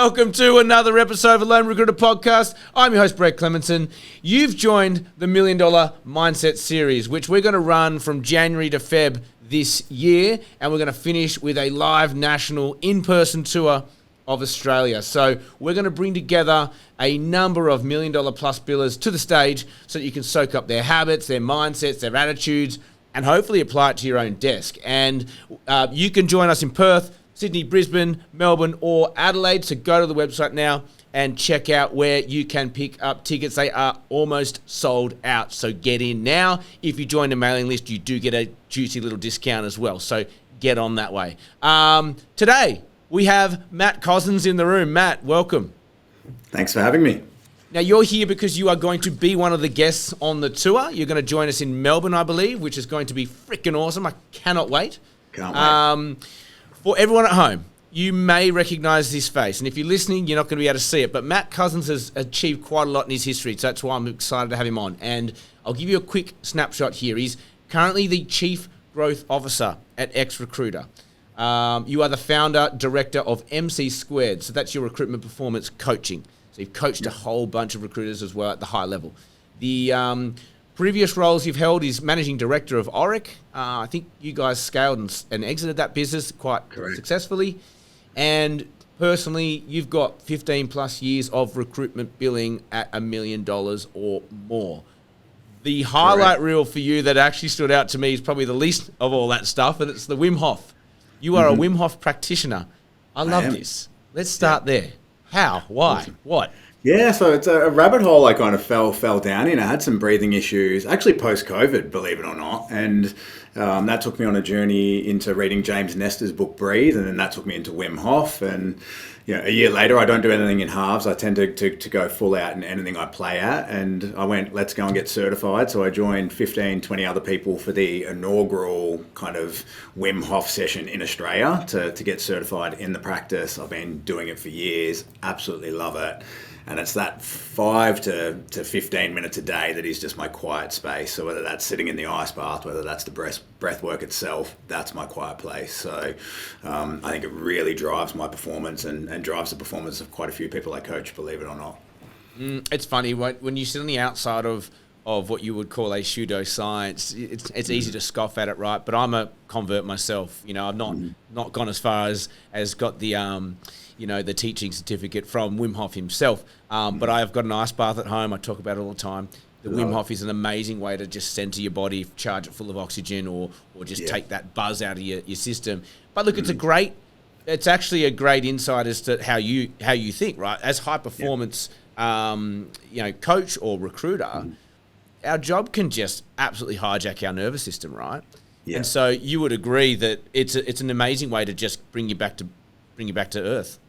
welcome to another episode of the Lone Recruiter Podcast. I'm your host, Brett Clemenson. You've joined the $1 Million Mindset Series, which we're going to run from January to Feb this year, and we're going to finish with a live national in-person tour of Australia. So we're going to bring together a number of $1 million plus billers to the stage so that you can soak up their habits, their mindsets, their attitudes, and hopefully apply it to your own desk. And you can join us in Perth, Sydney, Brisbane, Melbourne, or Adelaide. So go to the website now and check out where you can pick up tickets. They are almost sold out, so get in now. If you join the mailing list, you do get a juicy little discount as well, so get on that way. Today, we have Matt Cossens in the room. Matt, welcome. Thanks for having me. Now, you're here because you are going to be one of the guests on the tour. You're going to join us in Melbourne, I believe, which is going to be freaking awesome. I cannot wait. Can't wait. For everyone at home, you may recognise this face, and if you're listening, you're not going to be able to see it, but Matt Cossens has achieved quite a lot in his history, so that's why I'm excited to have him on. And I'll give you a quick snapshot here. He's currently the Chief Growth Officer at Recruiter. You are the founder, director of MC Squared, so that's your recruitment performance coaching. So you've coached a whole bunch of recruiters as well at the high level. The previous roles you've held is managing director of Oric. I think you guys scaled and exited that business quite successfully. And personally, you've got 15 plus years of recruitment billing at $1 million or more. The highlight reel for you that actually stood out to me is probably the least of all that stuff, and it's the Wim Hof. You are a Wim Hof practitioner. I love this. Let's start there. How? Why? Awesome. What? Yeah, so it's a rabbit hole I kind of fell down in. I had some breathing issues, actually post-COVID, believe it or not. And that took me on a journey into reading James Nestor's book, Breathe, and then that took me into Wim Hof. And a year later, I don't do anything in halves. I tend to go full out in anything I play at. And I went, let's go and get certified. So I joined 15, 20 other people for the inaugural kind of Wim Hof session in Australia to get certified in the practice. I've been doing it for years, absolutely love it. And it's that 5 to 15 minutes a day that is just my quiet space. So whether that's sitting in the ice bath, whether that's the breathwork itself, that's my quiet place. So I think it really drives my performance and drives the performance of quite a few people I coach, believe it or not. It's funny, when you sit on the outside of what you would call a pseudoscience, it's easy to scoff at it, right? But I'm a convert myself. I've not gone as far as got the the teaching certificate from Wim Hof himself. But I've got an ice bath at home. I talk about it all the time. The Wim Hof is an amazing way to just center your body, charge it full of oxygen, or just take that buzz out of your system. But look, it's actually a great insight as to how you think, right? As high performance, coach or recruiter, our job can just absolutely hijack our nervous system, right? Yeah. And so you would agree that it's an amazing way to just bring you back to earth.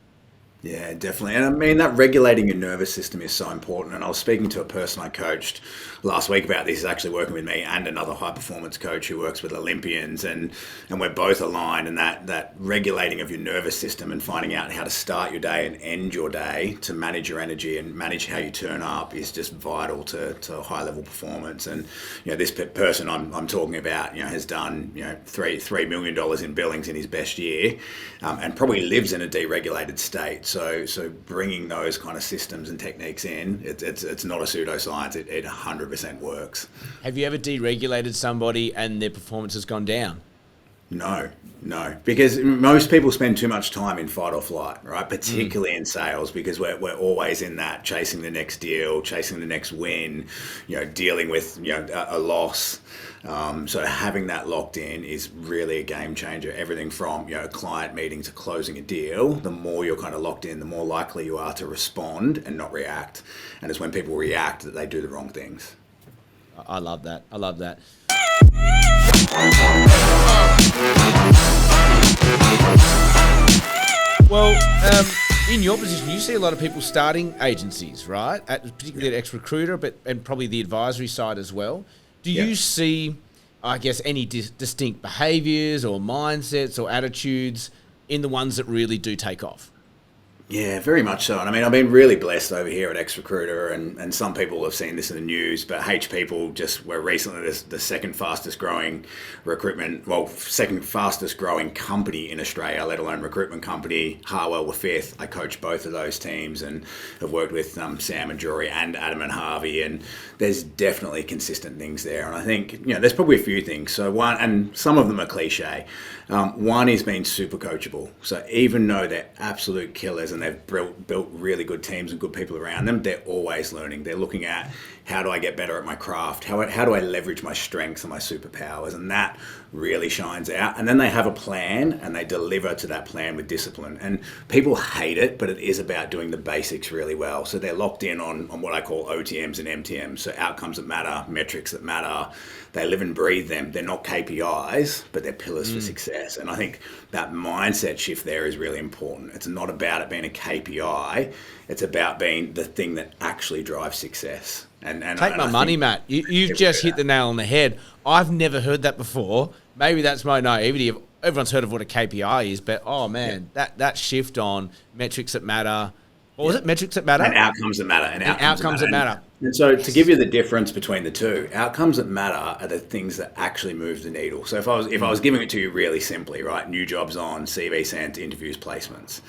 Yeah, definitely. And I mean, that regulating your nervous system is so important. And I was speaking to a person I coached last week about this. He's actually working with me and another high performance coach who works with Olympians. And we're both aligned. And that regulating of your nervous system and finding out how to start your day and end your day to manage your energy and manage how you turn up is just vital to high level performance. And, this person I'm talking about, has done, $3 million in billings in his best year and probably lives in a deregulated state. So bringing those kind of systems and techniques in, it's not a pseudoscience. It 100% works. Have you ever deregulated somebody and their performance has gone down? No, because most people spend too much time in fight or flight, right? Particularly in sales, because we're always in that chasing the next deal, chasing the next win, dealing with a loss. So having that locked in is really a game changer. Everything from a client meeting to closing a deal, the more you're kind of locked in, the more likely you are to respond and not react. And it's when people react that they do the wrong things. I love that. Well, in your position, you see a lot of people starting agencies, right? Particularly at Recruiter, and probably the advisory side as well. Do you see, I guess, any distinct behaviours or mindsets or attitudes in the ones that really do take off? Yeah, very much so. And I mean, I've been really blessed over here at Ex-Recruiter, and some people have seen this in the news, but H People just were recently the second fastest growing second fastest growing company in Australia, let alone recruitment company. Harwell were fifth. I coach both of those teams and have worked with Sam and Jory and Adam and Harvey, and there's definitely consistent things there. And I think, there's probably a few things. So one, and some of them are cliche. One is being super coachable. So even though they're absolute killers and they've built really good teams and good people around them, they're always learning. They're looking at, how do I get better at my craft? How do I leverage my strengths and my superpowers? And that really shines out. And then they have a plan and they deliver to that plan with discipline. And people hate it, but it is about doing the basics really well. So they're locked in on what I call OTMs and MTMs. So outcomes that matter, metrics that matter. They live and breathe them. They're not KPIs, but they're pillars for success. And I think that mindset shift there is really important. It's not about it being a KPI. It's about being the thing that actually drives success. And Take my money, Matt. You've just hit the nail on the head. I've never heard that before. Maybe that's my naivety. Everyone's heard of what a KPI is, but that shift on metrics that matter. What was it? Metrics that matter? And outcomes that matter. And outcomes that matter. And so to give you the difference between the two, outcomes that matter are the things that actually move the needle. So if I was giving it to you really simply, right, new jobs on, CV sent, interviews, placements,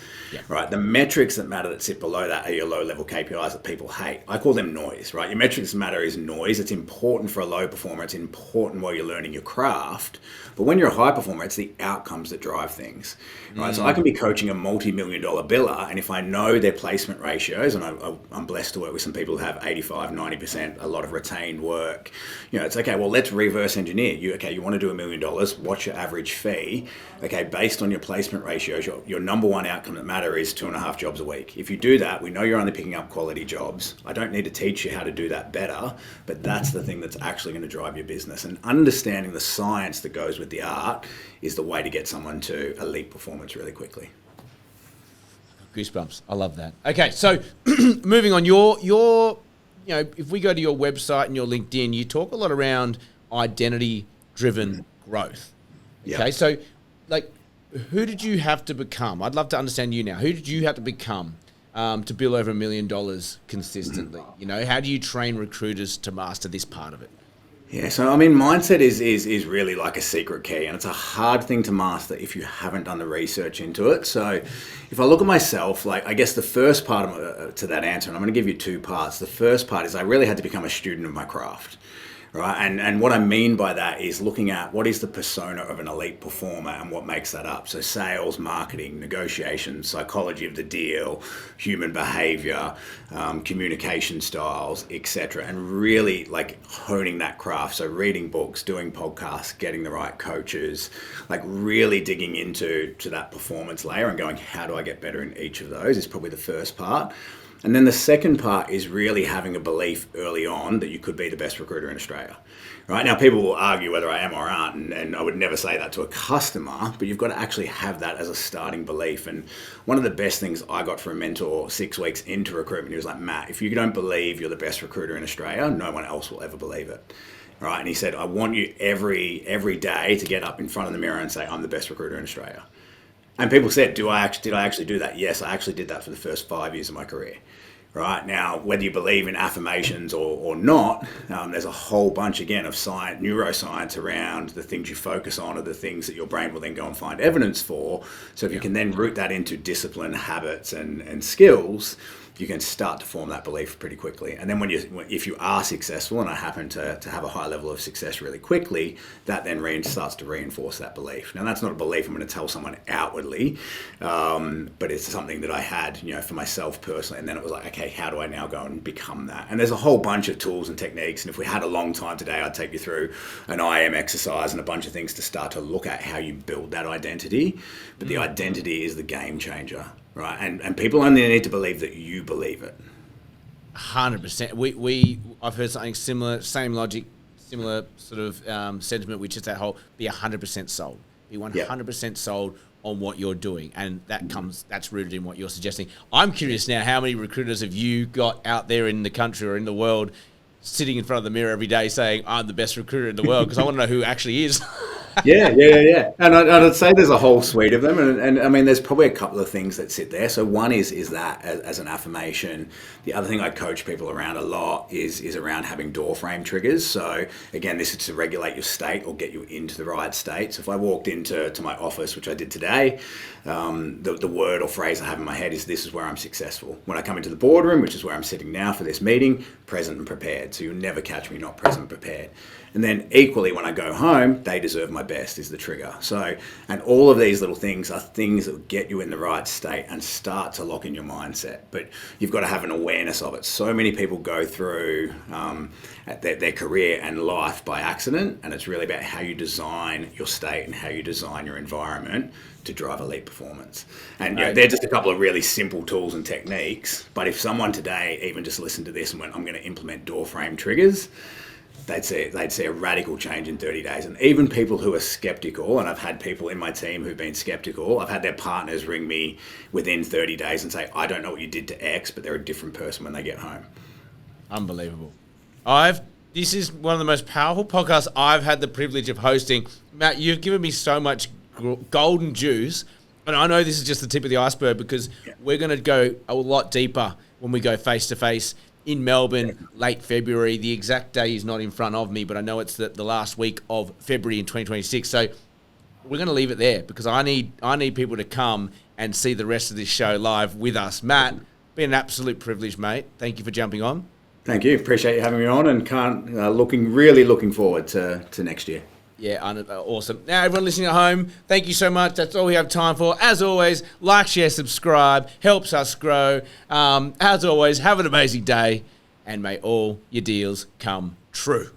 right, the metrics that matter that sit below that are your low-level KPIs that people hate. I call them noise, right? Your metrics that matter is noise. It's important for a low performer. It's important while you're learning your craft. But when you're a high performer, it's the outcomes that drive things, right? So I can be coaching a multi-million-dollar biller, and if I know their placement ratios, and I'm blessed to work with some people who have 85, 90%, a lot of retained work, it's okay, well, let's reverse engineer. You want to do $1 million, what's your average fee? Okay, based on your placement ratios, your number one outcome that matter is 2.5 jobs a week. If you do that, we know you're only picking up quality jobs. I don't need to teach you how to do that better, but that's the thing that's actually going to drive your business. And understanding the science that goes with the art is the way to get someone to elite performance really quickly. Goosebumps. I love that. Okay, so moving on, if we go to your website and your LinkedIn, you talk a lot around identity-driven growth. Okay, so who did you have to become? I'd love to understand you now. Who did you have to become to bill over $1 million consistently? How do you train recruiters to master this part of it? Yeah, so I mean, mindset is really like a secret key, and it's a hard thing to master if you haven't done the research into it. So if I look at myself, I guess the first part to that answer, and I'm going to give you two parts. The first part is I really had to become a student of my craft. Right, and what I mean by that is looking at what is the persona of an elite performer and what makes that up. So sales, marketing, negotiation, psychology of the deal, human behavior, communication styles, etc. And really honing that craft. So reading books, doing podcasts, getting the right coaches, really digging into that performance layer and going, how do I get better in each of those is probably the first part. And then the second part is really having a belief early on that you could be the best recruiter in Australia. Right now, people will argue whether I am or aren't, and I would never say that to a customer, but you've got to actually have that as a starting belief. And one of the best things I got from a mentor 6 weeks into recruitment, he was like, Matt, if you don't believe you're the best recruiter in Australia, no one else will ever believe it. Right? And he said, I want you every day to get up in front of the mirror and say, I'm the best recruiter in Australia. And people said, did I actually do that? Yes, I actually did that for the first 5 years of my career. Right now, whether you believe in affirmations or not, there's a whole bunch, again, of neuroscience around the things you focus on are the things that your brain will then go and find evidence for. So if you can then root that into discipline, habits, and skills, you can start to form that belief pretty quickly. And then if you are successful, and I happen to have a high level of success really quickly, that then starts to reinforce that belief. Now, that's not a belief I'm going to tell someone outwardly, but it's something that I had, for myself personally. And then it was like, okay, how do I now go and become that? And there's a whole bunch of tools and techniques. And if we had a long time today, I'd take you through an IM exercise and a bunch of things to start to look at how you build that identity. But the identity is the game changer. Right, and people only need to believe that you believe it. 100%. I've heard something similar, same logic, similar sort of sentiment, which is that whole be 100% sold, be 100% sold on what you're doing, and that's rooted in what you're suggesting. I'm curious now, how many recruiters have you got out there in the country or in the world, sitting in front of the mirror every day saying, "I'm the best recruiter in the world"? Because I want to know who actually is. Yeah. And I'd say there's a whole suite of them, and I mean, there's probably a couple of things that sit there. So one is that as an affirmation. The other thing I coach people around a lot is around having Doorframe triggers. So again, this is to regulate your state or get you into the right state. So if I walked into my office, which I did today, the word or phrase I have in my head is, "This is where I'm successful." When I come into the boardroom, which is where I'm sitting now for this meeting, present and prepared. So you'll never catch me not present and prepared. And then equally, when I go home, they deserve my best is the trigger. So, and all of these little things are things that will get you in the right state and start to lock in your mindset. But you've got to have an awareness of it. So many people go through their career and life by accident, and it's really about how you design your state and how you design your environment to drive elite performance. And they're just a couple of really simple tools and techniques. But if someone today even just listened to this and went, "I'm going to implement Doorframe triggers," they'd see a radical change in 30 days. And even people who are skeptical, and I've had people in my team who've been skeptical, I've had their partners ring me within 30 days and say, "I don't know what you did to X," but they're a different person when they get home. Unbelievable. This is one of the most powerful podcasts I've had the privilege of hosting. Matt, you've given me so much golden juice, and I know this is just the tip of the iceberg because we're going to go a lot deeper when we go face-to-face in Melbourne, late February. The exact day is not in front of me, but I know it's the last week of February in 2026. So we're going to leave it there because I need people to come and see the rest of this show live with us. Matt, been an absolute privilege, mate. Thank you for jumping on. Thank you. Appreciate you having me on, and really looking forward to next year. Yeah, awesome. Now, everyone listening at home, thank you so much. That's all we have time for. As always, like, share, subscribe. Helps us grow. As always, have an amazing day, and may all your deals come true.